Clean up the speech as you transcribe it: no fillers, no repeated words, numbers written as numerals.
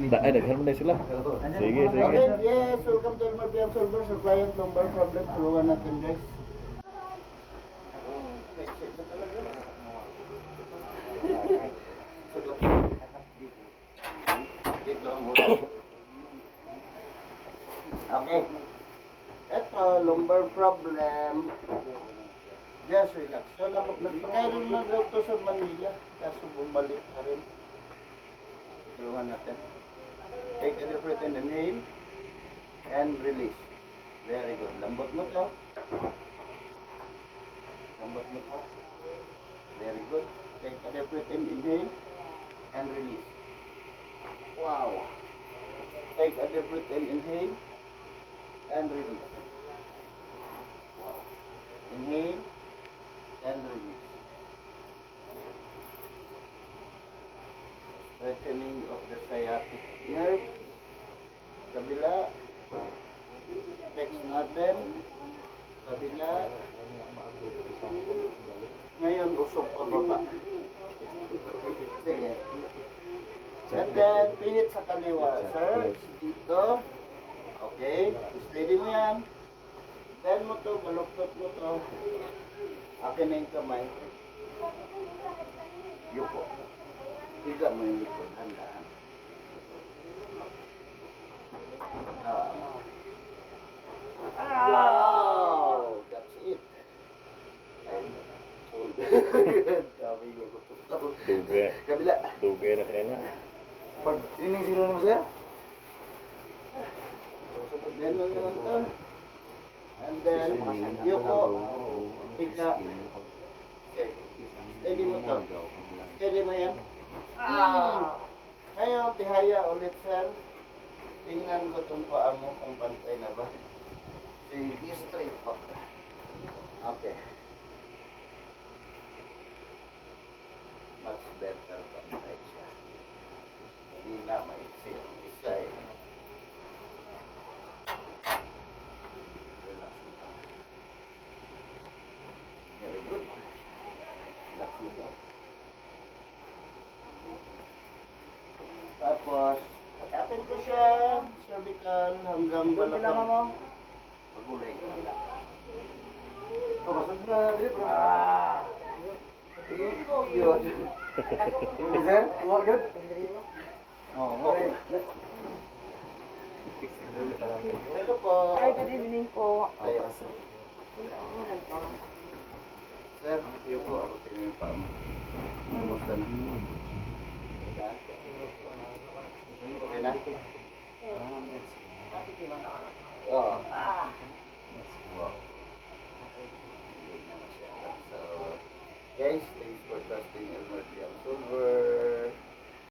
Daghan mo na sila. Sige, sige. Okay, yes, welcome to Elmer PM Solver. So, client number problem, tulungan natin guys. Okay. Ito, lumbar problem. Just relax. So, nagpakailan na daw ito sa Manila. Kaso bumalik na rin. Tulungan natin. Take a deep breath in, inhale. And release. Very good. Lambot mo to. Lambot mo to. Very good. Take a deep breath in, inhale. And release. Wow. Take a deep breath in, inhale. And release. Wow. Inhale. And release. Strengthening of the sciatic nerve. Kabila. Text natin. Kabila. Ngayon, usok ka baba. Sige. And then, pinit sa kaliwa. Sir, dito. Okay. Steady mo yan. Then mo to, baluktot mo to. Akin na yung kamay. Yupo. Higa mo yung likod. Handaan. Wow! That's it. Duga. Kabila. Duga na kanina. Pag ining sila naman siya. So, then mo naman to. And then, yuko. Higa. Okay. Steady mo to. Steady mo yan. Ngayon, tihaya ulit, sir. Tingnan ko itong paa mo kung pantay na ba. Sige, straight up. Okay. Much better pantay siya. Hindi na maiksi ang isa eh. Relax mo lang. Very good. Relax mo lang. Tapos, atin ko siya, cervical hanggang balakang. Pagulay. Pagusog na, dito bro. Yun. Sir, what good? Oo. Ito po. Hi, good evening po. Ayos. Sir, yun po. Ako tingin yung paa mo. Kumusta na? Okay na? Oo. Wow. So, guys, thanks for trusting Elmer PM Solver.